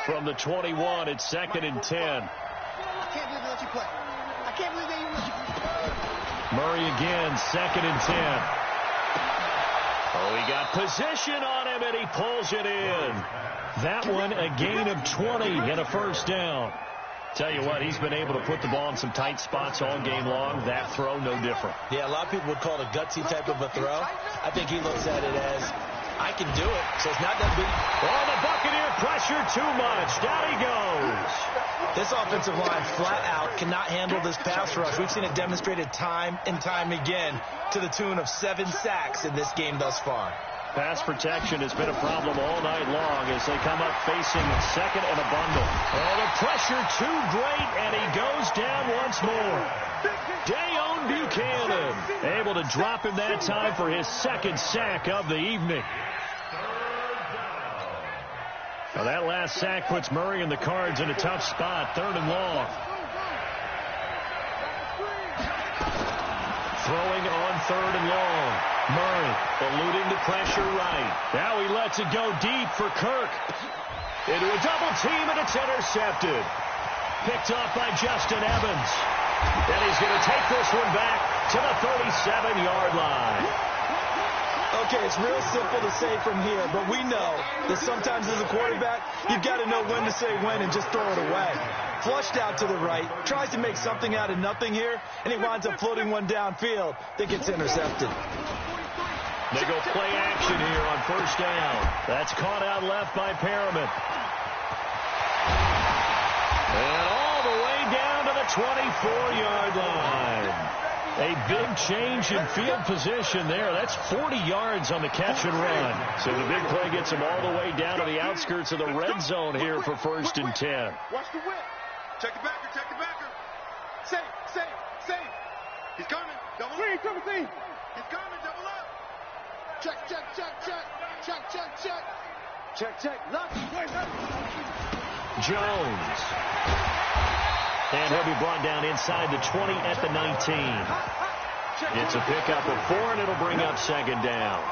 From the 21, it's 2nd and 10. I can't believe they let you play. I can't believe they even let you play. Murray again, 2nd and 10. Oh, he got position on him, and he pulls it in. That one, a gain of 20 and a first down. Tell you what, he's been able to put the ball in some tight spots all game long. That throw, no different. Yeah, a lot of people would call it a gutsy type of a throw. I think he looks at it as, I can do it, so it's not that big. Oh, the Buccaneer pressure too much. Down he goes. This offensive line flat out cannot handle this pass rush. We've seen it demonstrated time and time again to the tune of 7 sacks in this game thus far. Pass protection has been a problem all night long as they come up facing second and a bundle. Oh, the pressure too great, and he goes down once more. Dayon Buchanan able to drop him that time for his 2nd sack of the evening. Now that last sack puts Murray and the Cards in a tough spot, 3rd and long. Throwing on 3rd and long. Murray eluding the pressure right. Now he lets it go deep for Kirk. Into a double team, and it's intercepted. Picked off by Justin Evans. And he's going to take this one back to the 37-yard line. Okay, it's real simple to say from here, but we know that sometimes as a quarterback, you've got to know when to say when and just throw it away. Flushed out to the right, tries to make something out of nothing here, and he winds up floating one downfield that gets intercepted. They go play action here on 1st down. That's caught out left by Perriman. And all the way down to the 24-yard line. A big change in field position there. That's 40 yards on the catch and run. So the big play gets him all the way down to the outskirts of the red zone here for 1st and 10. Watch the whip. Check the backer, check the backer. Safe. He's coming. Double up. He's coming, double up. Check. Look. Jones. And he'll be brought down inside the 20 at the 19. It's a pickup of 4, and it'll bring up 2nd down.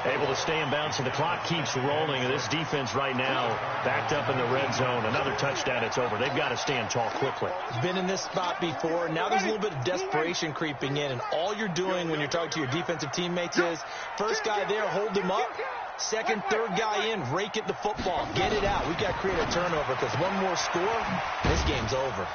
Able to stay in bounds, and the clock keeps rolling. And this defense right now backed up in the red zone. Another touchdown, it's over. They've got to stand tall quickly. Been in this spot before. Now there's a little bit of desperation creeping in, and all you're doing when you're talking to your defensive teammates is, first guy there, hold him up. Second, third guy in, rake at the football. Get it out. We've got to create a turnover because one more score, this game's over.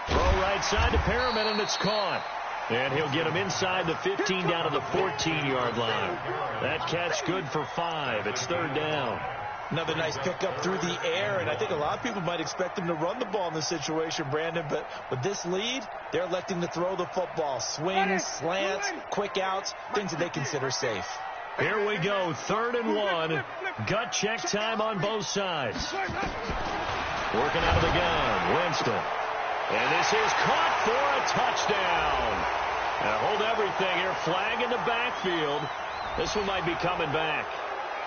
Throw right side to Perriman, and it's caught. And he'll get him inside the 15 down to the 14-yard line. That catch good for 5. It's 3rd down. Another nice pickup through the air, and I think a lot of people might expect him to run the ball in this situation, Brandon, but with this lead, they're electing to throw the football. Swings, slants, quick outs, things that they consider safe. Here we go, 3rd and 1. Gut check time on both sides. Working out of the gun, Winston. And this is caught for a touchdown. Now hold everything here. Flag in the backfield. This one might be coming back.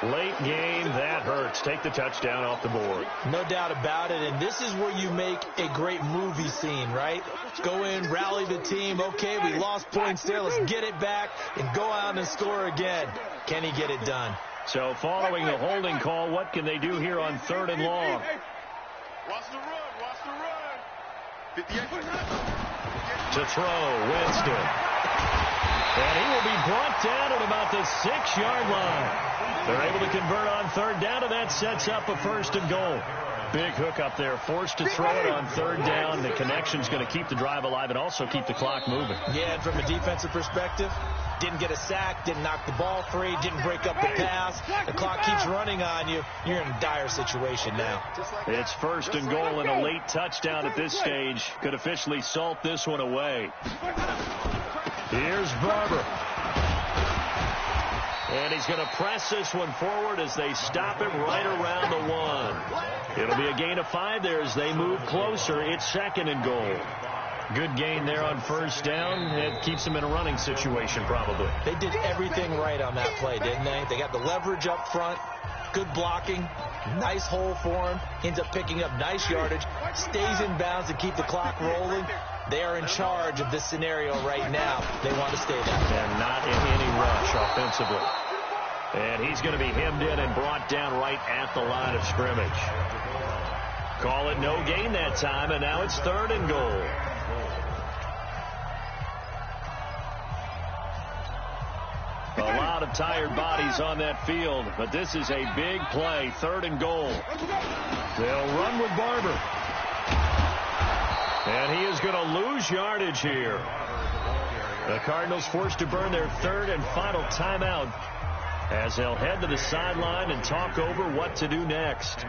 Late game, that hurts. Take the touchdown off the board. No doubt about it, and this is where you make a great movie scene, right? Go in, rally the team. Okay, we lost points there. Let's get it back and go out and score again. Can he get it done? So following the holding call, what can they do here on 3rd and long? Watch the run. 58. To throw, Winston. And he will be brought down at about the 6-yard line. They're able to convert on 3rd down, and that sets up a 1st and goal. Big hook up there, forced to throw it on third down. The connection's going to keep the drive alive and also keep the clock moving. Yeah, and from a defensive perspective, didn't get a sack, didn't knock the ball free, didn't break up the pass. The clock keeps running on you. You're in a dire situation now. It's first and goal, and a late touchdown at this stage could officially salt this one away. Here's Barber. And he's going to press this one forward as they stop him right around the 1. It'll be a gain of 5 there as they move closer. It's second and goal. Good gain there on first down. It keeps them in a running situation probably. They did everything right on that play, didn't they? They got the leverage up front, good blocking, nice hole for him. Ends up picking up nice yardage, stays in bounds to keep the clock rolling. They are in charge of this scenario right now. They want to stay that way. And not in any rush offensively. And he's going to be hemmed in and brought down right at the line of scrimmage. Call it no gain that time, and now it's third and goal. A lot of tired bodies on that field, but this is a big play, third and goal. They'll run with Barber. And he is going to lose yardage here. The Cardinals forced to burn their third and final timeout as they'll head to the sideline and talk over what to do next.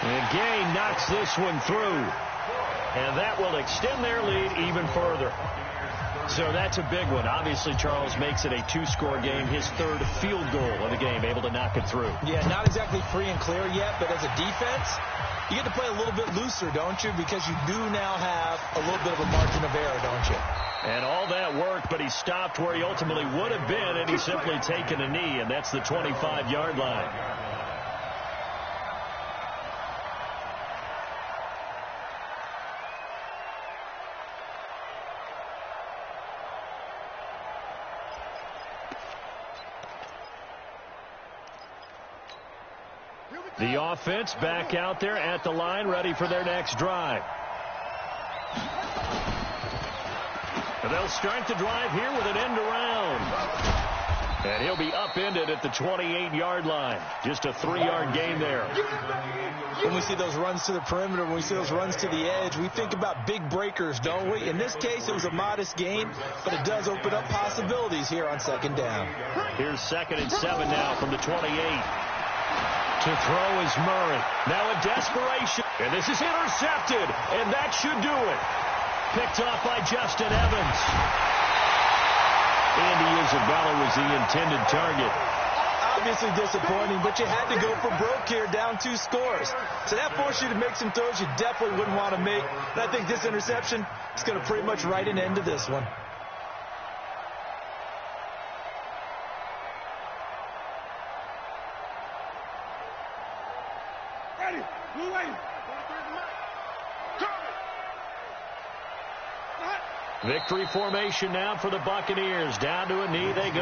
And Gay knocks this one through. And that will extend their lead even further. So that's a big one. Obviously, Charles makes it a 2-score game. His third field goal of the game, able to knock it through. Yeah, not exactly free and clear yet, but as a defense, you get to play a little bit looser, don't you? Because you do now have a little bit of a margin of error, don't you? And all that worked, but he stopped where he ultimately would have been, and he's simply taken a knee, and that's the 25-yard line. The offense back out there at the line, ready for their next drive. And they'll start the drive here with an end around. And he'll be upended at the 28-yard line. Just a 3-yard gain there. When we see those runs to the perimeter, when we see those runs to the edge, we think about big breakers, don't we? In this case, it was a modest gain, but it does open up possibilities here on second down. Here's 2nd and 7 now from the 28. To throw is Murray. Now in desperation. And this is intercepted. And that should do it. Picked off by Justin Evans. Andy Isabella was the intended target. Obviously disappointing, but you had to go for broke here, down 2 scores. So that forced you to make some throws you definitely wouldn't want to make. And I think this interception is going to pretty much write an end to this one. Victory formation now for the Buccaneers. Down to a knee they go. A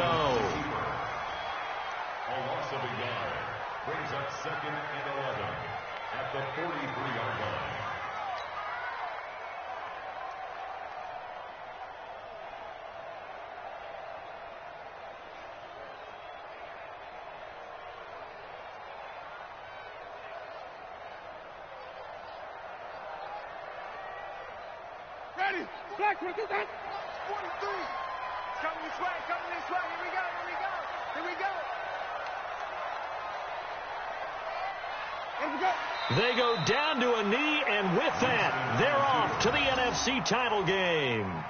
loss of a yard brings up 2nd and 11 at the 43-yard line. Ready. Black, what is that? 43. Coming this way, coming this way. Here we go, here we go. Here we go. Here we go. They go down to a knee, and with that, they're off to the NFC title game.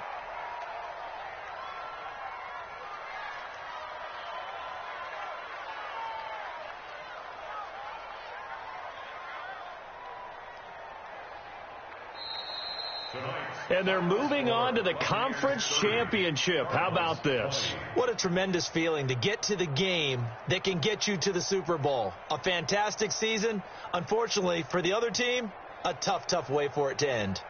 And they're moving on to the conference championship. How about this? What a tremendous feeling to get to the game that can get you to the Super Bowl. A fantastic season. Unfortunately, for the other team, a tough way for it to end.